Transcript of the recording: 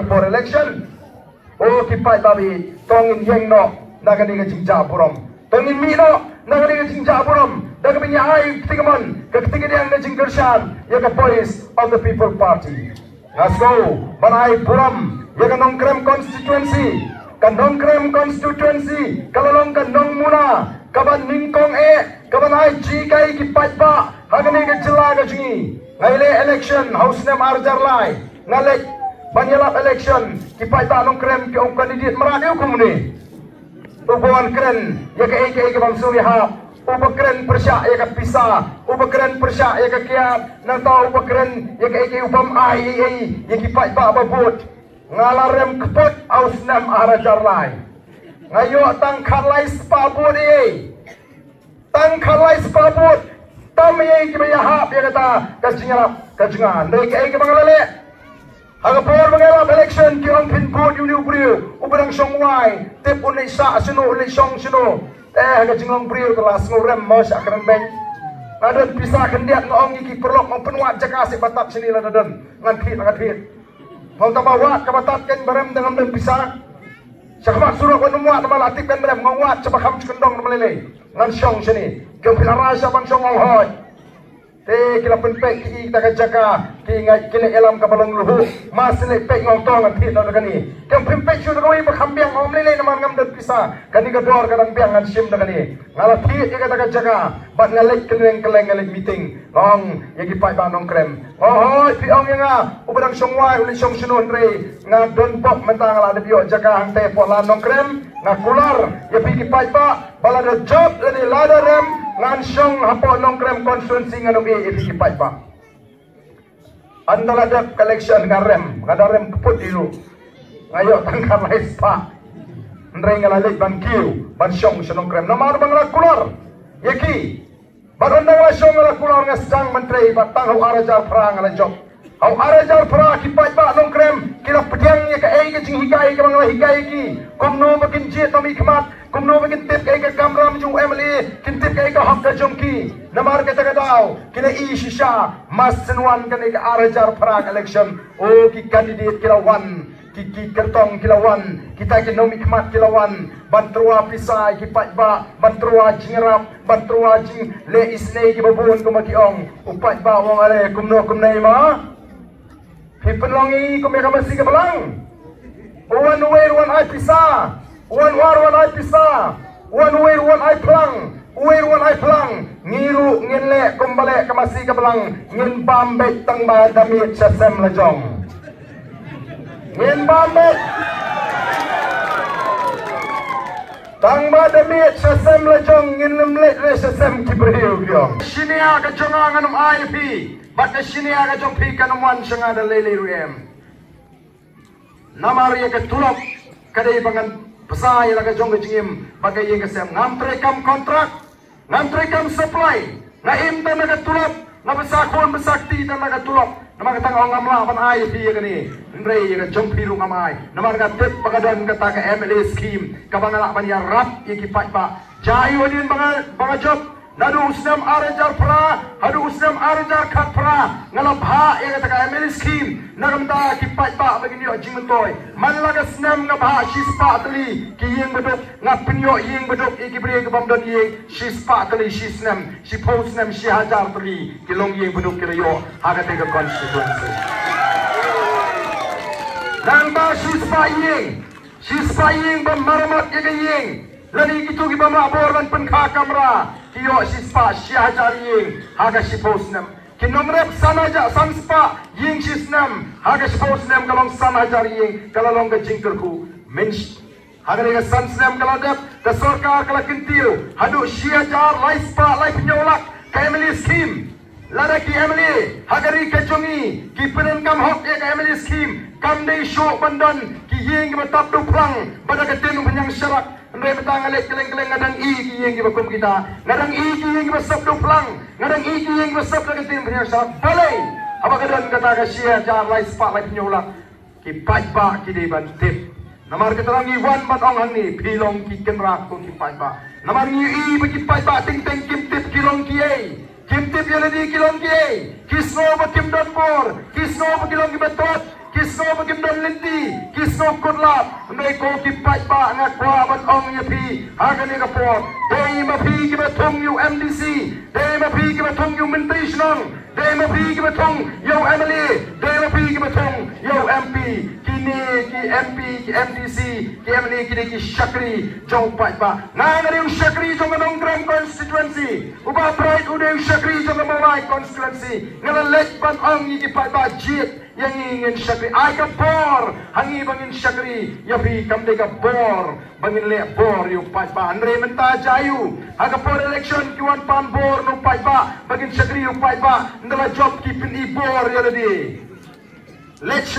for election. Oh kipai babi tongin yeng no nagani ka jingja purom. Tongin mi no nagani ka jingja purom. Dagami nya ai tigamon ketiga yang na jingkershan ya ka voice of the people party. Let's go. Banai purom ya ka nongkrem constituency. Kan nongkrem constituency kalalong kan nong muna kaban ningkong kaban ai jikai kipai ba hagani ka jela ka jingi. Ngaile election house name arjar lai ngalek banyalap election kipai ba nong krem ki ong kandidat merani hukum ni ubuan keren ya ke bang suri hap ubuan keren persyak ya ke pisah ubuan keren persyak ya ke kiat nang tahu ubuan keren ya ke upam ai ya kipai ba babut ngalarem keput house name arjar lai ngayo tang khalai spabut tang khalai spabut tamai ki baya hap ya kata kajingan dai ke bangalale hagapor bangalap election ki ong pinput yu briu ubrang songwai tip unai sa sino unai song sino hagajinglong briu kelas ngorem mos akran beng ngadan pisah kendiat ngong ki perlok ngong penuat jakasi batap sini la dadan ngan phit mau tambawat kabatat ken barem dengan dan pisah Syakmat suruh kau numuat nama latip kan berem ngawat coba kamu cekendong nama lele ngan song sini kempilan rasa bang song ngawat kila penpek kita kajaga kingai kini elam kabalong luhu masih pek ngotong ngan hit nak ni kem penpek sudah kau ibu kambiang ngom lele nama ngam dan pisah kani kedor kadang biang ngan sim nak ni ngalat hit kita kajaga bat ngalek keleng ngalek meeting long yang kipai banong krem oh piong yang ubedang songwai uli song sunun re ngadon pop mentang ada bio jaga hante pola nong krem ngakular ya piki pai pa balada job lani lada rem ngan song hapo nong krem konstituensi nganong piki pai pa andala dak collection ngarem ngadarem keput dilu ngayo tangkar lais pa ndre ngalalek bangkiu ban song sunong krem namar bangla kular yaki barandang la song la kular ngasang menteri batang hau arajar perang ala job hau arajar perang kipai ba nong krem kila pediang ya ka ke jing higai ke bangla higai ki kumno makin je tomi khmat kumno makin tip ke kamram jung emily kin tip ke hak ka jongki namar ke tagadau kila shisha mas senwan kan ke arajar perang election oh ki kandidat kila wan ki kertong kilawan kita ke nomi khmat kilawan bantrua pisai ki patba bantrua jingrap bantrua jing le isne ki babun ko makiong upat ba wong ale kumno kumnai ma hipenlongi ko me kamasi ke belang one way one eye pisa one war one eye pisa one way one eye plang way one eye plang ngiru nginle kumbale kamasi ke belang ngin bambe tang ba damit sesem lejong ngin bambe tang ba damit sesem lejong ngin lemlet le sesem kibriu gyong sinia ka jonga nganum IP bat ka sinia ka jong pi kanum wan sanga da lele ruem namar ye ka tulok kadai bangan pesai la ka jong ka jingim bagai ye ka sem ngam trekam kontrak ngam trekam supply ngaim ta na ka tulok na besakon besakti ta na ka tulok nama ka tang ngam la ban IP ye ka ni ndre ye ka jong pi ru ngamai nama ka tip pagadan ka ta ka MLA scheme ka bangala ban ya rap ye ki pat ba jai wadin bangal job nadu usnam arajar pra hadu usnam arajar khat pra ngalap ha ye ka MLA scheme nagamda ki pat ba begini yo jingmentoy manla ka snam ngabha shispa tali ki yeng bedok ngapinyo yeng bedok ki bre ka bamdon ye shispa tali shisnam shi posnam shi hajar tali ki long yeng bedok ki yo haga te ka constituency nangba shispa yeng bam maramat ye ka yeng lani gitu ki bam abor ban penkha kamera kiyo shispa shi hajar yeng haga shi posnam kinomrep sanaja sanspa ying shisnam haga sposnam kalong sanajar ying kalalong ka jingkerku mensh haga ga sansnam kaladap ka sarkar kala kintil hadu shiajar laispa lai penyolak ka emily scheme lada ki emily hagari ka jongi ki penen kam hok ka emily scheme kam dei show bandan ki ying batap du plang pada ka tenu penyang syarak ndai betang alek keleng-keleng ngadang i ki yeng ki bakum kita ngadang i ki yeng ki basap do plang ngadang i ki yeng basap la ketin punya syarat balai apa kadan kata ka sia jar lai spa lai penyolak ki pajba ki de ban tip namar keterangi wan bat ong hang ni pilong ki kenra ko ki pajba namar ni i bagi pajba ting ting kim tip kilong ki ei kim tip yana di kilong ki ei kisno ba kim dot por kisno ba kilong ki betot kisno bagim don linti kisno kutlap nei ko ki pai ba ngakwa ban ong ya pi hagani ka po dei ma pi ki batung yu MDC dei ma pi ki batung yu menteri snong dei ma pi ki batung yo MLA dei ma pi ki batung yo MP kini ki MP ki MDC ki MLA ki Shakri jong pai ba ngari Shakri jong Nonggram constituency uba pride ude Shakri jong Mawai constituency ngala lek ban ong ki pai ba jit yang ingin Shakri ay ka bor hangi bangin Shakri yapi kamde ka bor bangin le bor yu pai ba andre menta jayu haga por election kiwan pan bor no pai ba bangin Shakri yu pai ba ndala job ki pin i bor yaladi let's